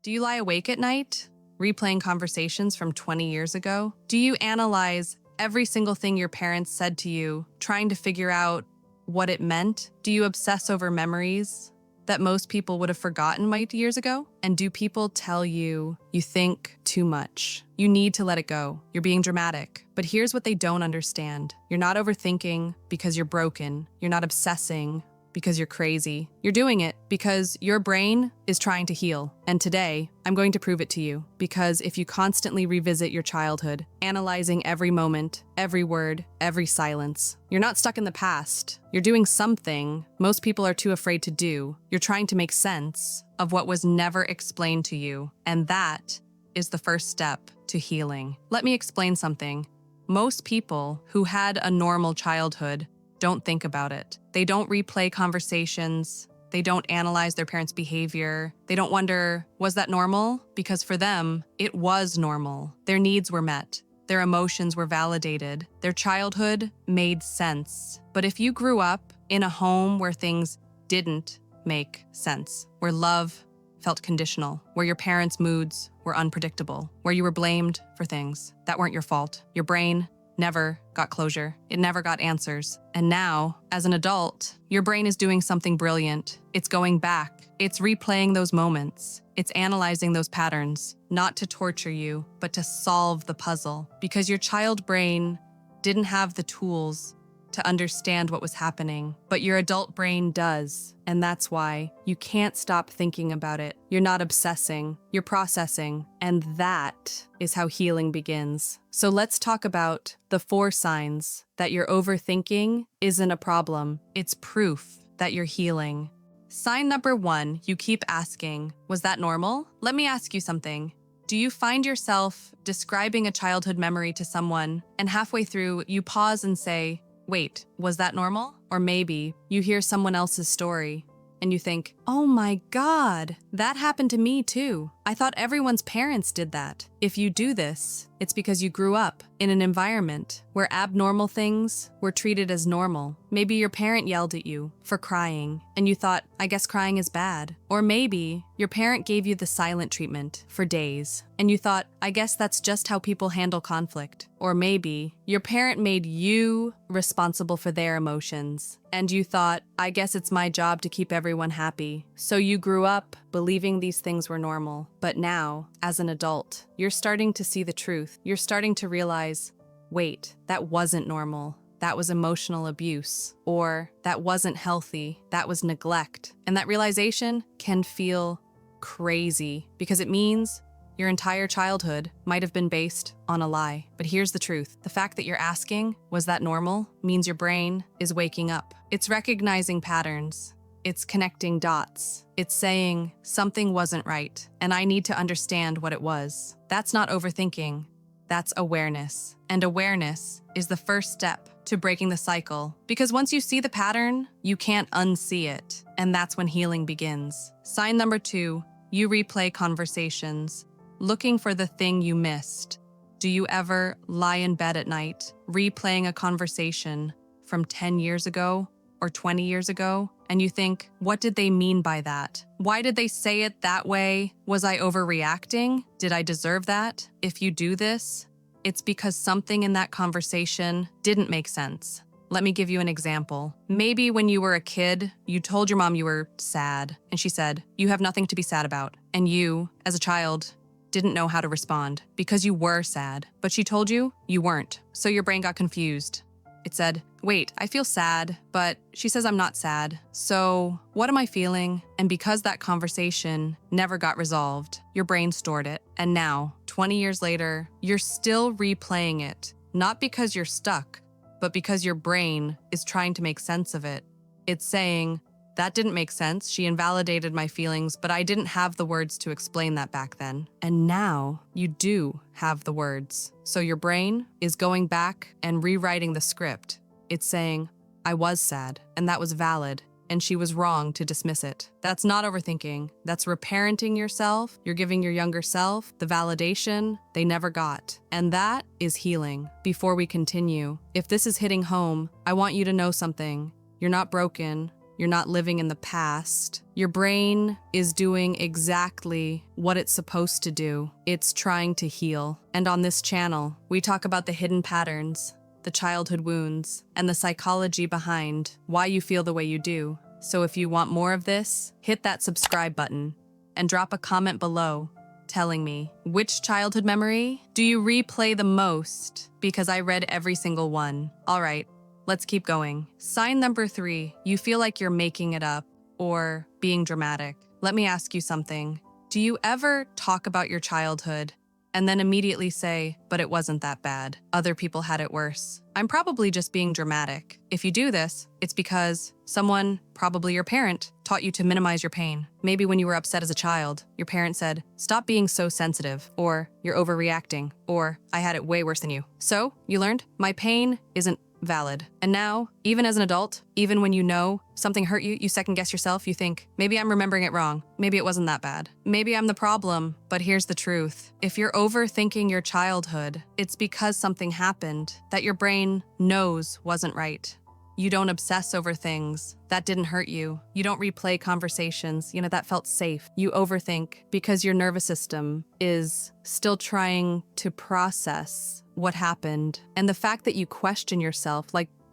Do you lie awake at night, replaying conversations from 20 years ago? Do you analyze every single thing your parents said to you, trying to figure out what it meant? Do you obsess over memories that most people would have forgotten years ago? And do people tell you you think too much? You need to let it go. You're being dramatic. But here's what they don't understand. You're not overthinking because you're broken. You're not obsessing because you're crazy. You're doing it because your brain is trying to heal. And today, I'm going to prove it to you. Because if you constantly revisit your childhood, analyzing every moment, every word, every silence, you're not stuck in the past. You're doing something most people are too afraid to do. You're trying to make sense of what was never explained to you. And that is the first step to healing. Let me explain something. Most people who had a normal childhood don't think about it. They don't replay conversations. They don't analyze their parents' behavior. They don't wonder, was that normal? Because for them, it was normal. Their needs were met. Their emotions were validated. Their childhood made sense. But if you grew up in a home where things didn't make sense, where love felt conditional, where your parents' moods were unpredictable, where you were blamed for things that weren't your fault, your brain never got closure. It never got answers. And now, as an adult, your brain is doing something brilliant. It's going back. It's replaying those moments. It's analyzing those patterns, not to torture you, but to solve the puzzle. Because your child brain didn't have the tools to understand what was happening, but your adult brain does. And that's why you can't stop thinking about it. You're not obsessing, you're processing. And that is how healing begins. So let's talk about the 4 signs that your overthinking isn't a problem. It's proof that you're healing. Sign number 1, you keep asking, was that normal? Let me ask you something. Do you find yourself describing a childhood memory to someone and halfway through you pause and say, wait, was that normal? Or maybe you hear someone else's story and you think, oh my God, that happened to me too. I thought everyone's parents did that. If you do this, it's because you grew up in an environment where abnormal things were treated as normal. Maybe your parent yelled at you for crying and you thought, I guess crying is bad. Or maybe your parent gave you the silent treatment for days and you thought, I guess that's just how people handle conflict. Or maybe your parent made you responsible for their emotions and you thought, I guess it's my job to keep everyone happy. So you grew up believing these things were normal. But now, as an adult, you're starting to see the truth. You're starting to realize, wait, that wasn't normal. That was emotional abuse. Or that wasn't healthy. That was neglect. And that realization can feel crazy because it means your entire childhood might have been based on a lie. But here's the truth. The fact that you're asking, was that normal, means your brain is waking up. It's recognizing patterns. It's connecting dots. It's saying something wasn't right, and I need to understand what it was. That's not overthinking. That's awareness. And awareness is the first step to breaking the cycle. Because once you see the pattern, you can't unsee it. And that's when healing begins. Sign number 2, you replay conversations, looking for the thing you missed. Do you ever lie in bed at night, replaying a conversation from 10 years ago or 20 years ago? And you think, what did they mean by that? Why did they say it that way? Was I overreacting? Did I deserve that? If you do this, it's because something in that conversation didn't make sense. Let me give you an example. Maybe when you were a kid, you told your mom you were sad, and she said, you have nothing to be sad about. And you, as a child, didn't know how to respond because you were sad, but she told you you weren't. So your brain got confused. It said, wait, I feel sad, but she says I'm not sad. So what am I feeling? And because that conversation never got resolved, your brain stored it. And now, 20 years later, you're still replaying it, not because you're stuck, but because your brain is trying to make sense of it. It's saying, that didn't make sense. She invalidated my feelings, but I didn't have the words to explain that back then. And now you do have the words. So your brain is going back and rewriting the script. It's saying, I was sad, and that was valid, and she was wrong to dismiss it. That's not overthinking. That's reparenting yourself. You're giving your younger self the validation they never got. And that is healing. Before we continue, if this is hitting home, I want you to know something. You're not broken. You're not living in the past. Your brain is doing exactly what it's supposed to do. It's trying to heal. And on this channel, we talk about the hidden patterns, the childhood wounds, and the psychology behind why you feel the way you do. So if you want more of this, hit that subscribe button and drop a comment below telling me, which childhood memory do you replay the most? Because I read every single one. All right, let's keep going. Sign number 3, you feel like you're making it up or being dramatic. Let me ask you something. Do you ever talk about your childhood and then immediately say, but it wasn't that bad. Other people had it worse. I'm probably just being dramatic. If you do this, it's because someone, probably your parent, taught you to minimize your pain. Maybe when you were upset as a child, your parent said, stop being so sensitive, or you're overreacting, or I had it way worse than you. So, you learned, my pain isn't valid. And now, even as an adult, even when you know something hurt you, you second guess yourself, you think, maybe I'm remembering it wrong. Maybe it wasn't that bad. Maybe I'm the problem, but here's the truth. If you're overthinking your childhood, it's because something happened that your brain knows wasn't right. You don't obsess over things that didn't hurt you. You don't replay conversations, that felt safe. You overthink because your nervous system is still trying to process what happened. And the fact that you question yourself,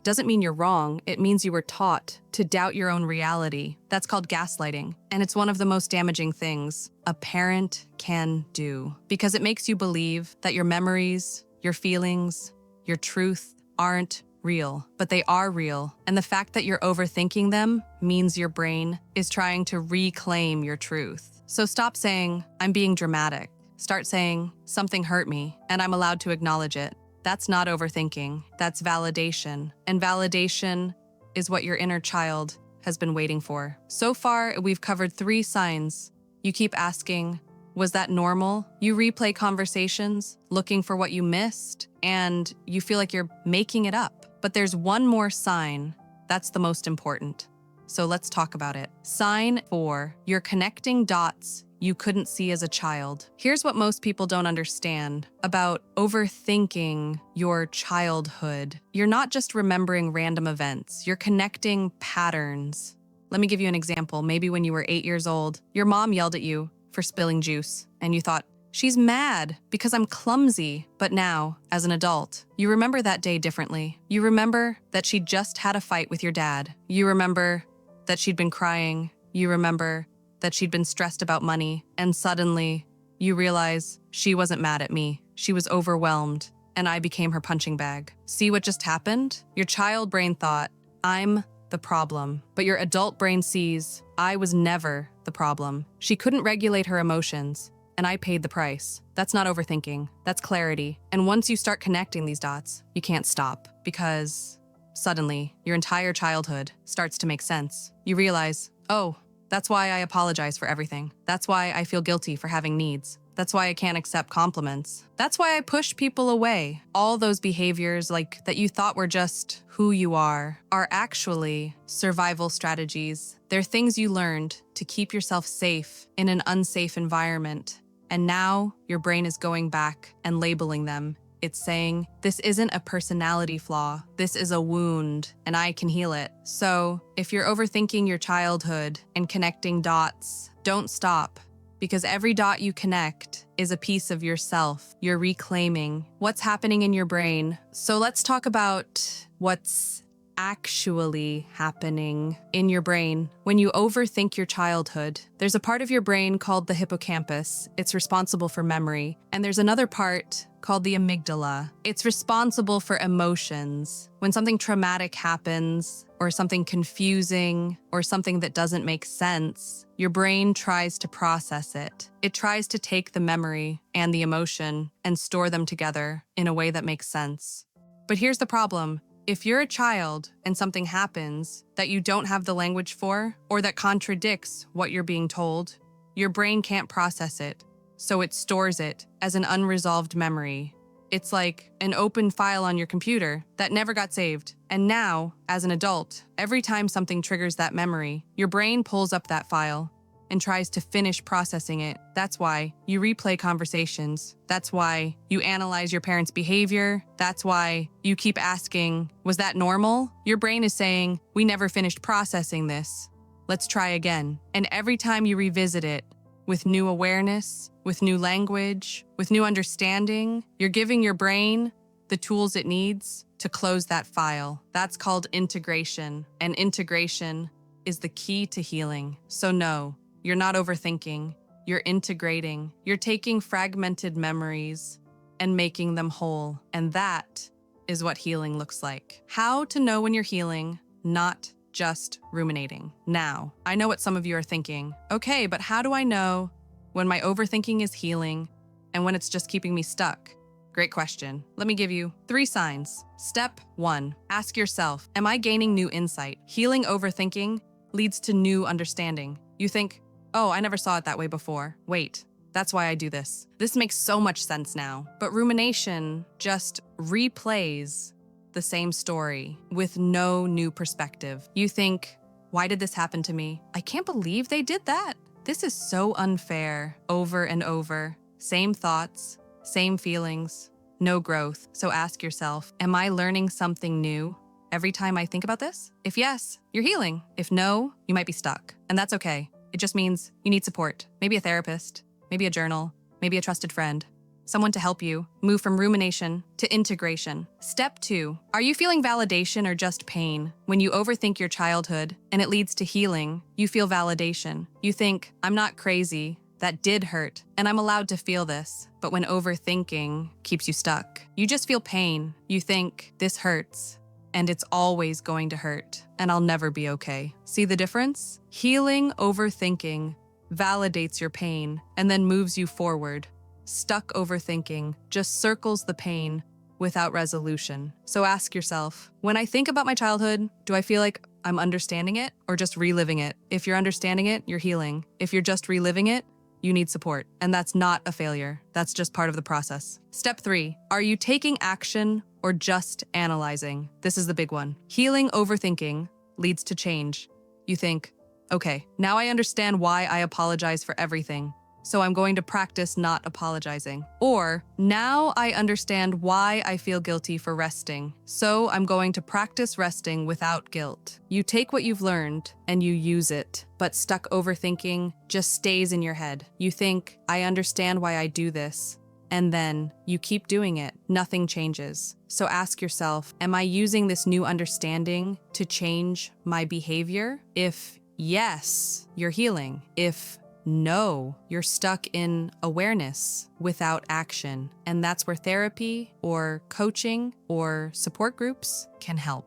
doesn't mean you're wrong. It means you were taught to doubt your own reality. That's called gaslighting. And it's one of the most damaging things a parent can do because it makes you believe that your memories, your feelings, your truth aren't real, but they are real. And the fact that you're overthinking them means your brain is trying to reclaim your truth. So stop saying, I'm being dramatic. Start saying, something hurt me, and I'm allowed to acknowledge it. That's not overthinking. That's validation. And validation is what your inner child has been waiting for. So far, we've covered 3 signs. You keep asking, was that normal? You replay conversations, looking for what you missed, and you feel like you're making it up. But there's one more sign that's the most important. So let's talk about it. Sign 4, you're connecting dots you couldn't see as a child. Here's what most people don't understand about overthinking your childhood. You're not just remembering random events, you're connecting patterns. Let me give you an example. Maybe when you were 8 years old, your mom yelled at you for spilling juice, and you thought, she's mad because I'm clumsy. But now, as an adult, you remember that day differently. You remember that she just had a fight with your dad. You remember that she'd been crying. You remember that she'd been stressed about money. And suddenly, you realize she wasn't mad at me. She was overwhelmed, and I became her punching bag. See what just happened? Your child brain thought, I'm the problem. But your adult brain sees, I was never the problem. She couldn't regulate her emotions, and I paid the price. That's not overthinking. That's clarity. And once you start connecting these dots, you can't stop because suddenly your entire childhood starts to make sense. You realize, oh, that's why I apologize for everything. That's why I feel guilty for having needs. That's why I can't accept compliments. That's why I push people away. All those behaviors that you thought were just who you are actually survival strategies. They're things you learned to keep yourself safe in an unsafe environment. And now your brain is going back and labeling them. It's saying, this isn't a personality flaw. This is a wound, and I can heal it. So if you're overthinking your childhood and connecting dots, don't stop. Because every dot you connect is a piece of yourself. You're reclaiming what's happening in your brain. So let's talk about what's actually happening in your brain. When you overthink your childhood, there's a part of your brain called the hippocampus. It's responsible for memory. And there's another part called the amygdala. It's responsible for emotions. When something traumatic happens, or something confusing, or something that doesn't make sense, your brain tries to process it. It tries to take the memory and the emotion and store them together in a way that makes sense. But here's the problem. If you're a child and something happens that you don't have the language for, or that contradicts what you're being told, your brain can't process it, so it stores it as an unresolved memory. It's like an open file on your computer that never got saved. And now, as an adult, every time something triggers that memory, your brain pulls up that file and tries to finish processing it. That's why you replay conversations. That's why you analyze your parents' behavior. That's why you keep asking, was that normal? Your brain is saying, we never finished processing this. Let's try again. And every time you revisit it, with new awareness, with new language, with new understanding, you're giving your brain the tools it needs to close that file. That's called integration. And integration is the key to healing. So no, you're not overthinking. You're integrating. You're taking fragmented memories and making them whole. And that is what healing looks like. How to know when you're healing, not just ruminating. Now, I know what some of you are thinking. Okay, but how do I know when my overthinking is healing and when it's just keeping me stuck? Great question. Let me give you 3 signs. Step 1, ask yourself, am I gaining new insight? Healing overthinking leads to new understanding. You think, oh, I never saw it that way before. Wait, that's why I do this. This makes so much sense now. But rumination just replays the same story with no new perspective. You think, why did this happen to me? I can't believe they did that. This is so unfair. Over and over. Same thoughts, same feelings, no growth. So ask yourself, am I learning something new every time I think about this? If yes, you're healing. If no, you might be stuck. And that's okay. It just means you need support. Maybe a therapist, maybe a journal, maybe a trusted friend. Someone to help you move from rumination to integration. Step 2, are you feeling validation or just pain? When you overthink your childhood and it leads to healing, you feel validation. You think, I'm not crazy, that did hurt, and I'm allowed to feel this. But when overthinking keeps you stuck, you just feel pain. You think, this hurts, and it's always going to hurt, and I'll never be okay. See the difference? Healing overthinking validates your pain and then moves you forward. Stuck overthinking just circles the pain without resolution. So ask yourself, when I think about my childhood, do I feel like I'm understanding it or just reliving it? If you're understanding it, you're healing. If you're just reliving it, you need support. And that's not a failure. That's just part of the process. Step 3, are you taking action or just analyzing? This is the big one. Healing overthinking leads to change. You think, okay, now I understand why I apologize for everything, so I'm going to practice not apologizing. Or, now I understand why I feel guilty for resting, so I'm going to practice resting without guilt. You take what you've learned and you use it, but stuck overthinking just stays in your head. You think, I understand why I do this, and then you keep doing it. Nothing changes. So ask yourself, am I using this new understanding to change my behavior? If yes, you're healing. If no, you're stuck in awareness without action. And that's where therapy or coaching or support groups can help.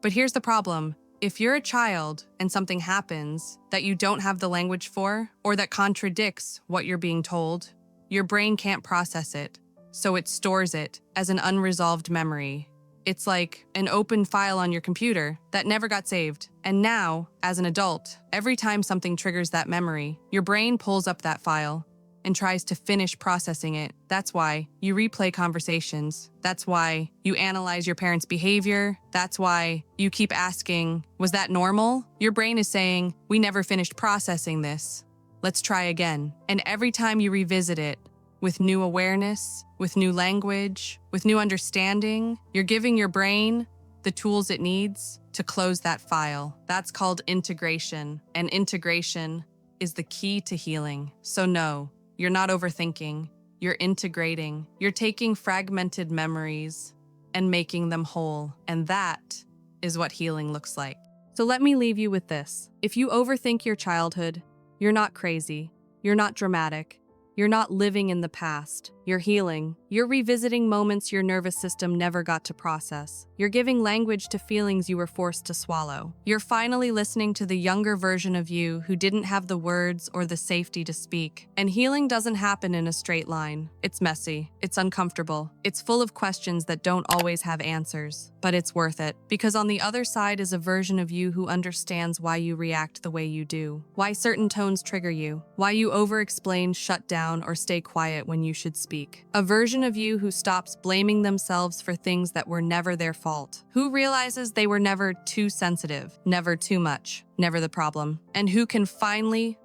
But here's the problem. If you're a child and something happens that you don't have the language for or that contradicts what you're being told, your brain can't process it, so it stores it as an unresolved memory. It's like an open file on your computer that never got saved. And now, as an adult, every time something triggers that memory, your brain pulls up that file and tries to finish processing it. That's why you replay conversations. That's why you analyze your parents' behavior. That's why you keep asking, was that normal? Your brain is saying, we never finished processing this. Let's try again. And every time you revisit it, with new awareness, with new language, with new understanding, you're giving your brain the tools it needs to close that file. That's called integration. And integration is the key to healing. So no, you're not overthinking. You're integrating. You're taking fragmented memories and making them whole. And that is what healing looks like. So let me leave you with this. If you overthink your childhood, you're not crazy. You're not dramatic. You're not living in the past. You're healing. You're revisiting moments your nervous system never got to process. You're giving language to feelings you were forced to swallow. You're finally listening to the younger version of you who didn't have the words or the safety to speak. And healing doesn't happen in a straight line. It's messy. It's uncomfortable. It's full of questions that don't always have answers. But it's worth it. Because on the other side is a version of you who understands why you react the way you do. Why certain tones trigger you. Why you over-explain, shut down, down or stay quiet when you should speak. A version of you who stops blaming themselves for things that were never their fault. Who realizes they were never too sensitive, never too much, never the problem. And who can finally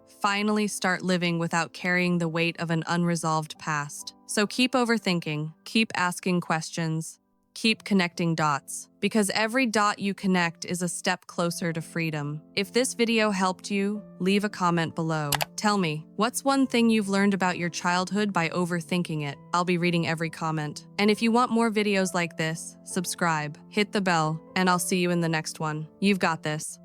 start living without carrying the weight of an unresolved past. So keep overthinking, keep asking questions, keep connecting dots, because every dot you connect is a step closer to freedom. If this video helped you, leave a comment below. Tell me, what's one thing you've learned about your childhood by overthinking it? I'll be reading every comment. And if you want more videos like this, subscribe, hit the bell, and I'll see you in the next one. You've got this.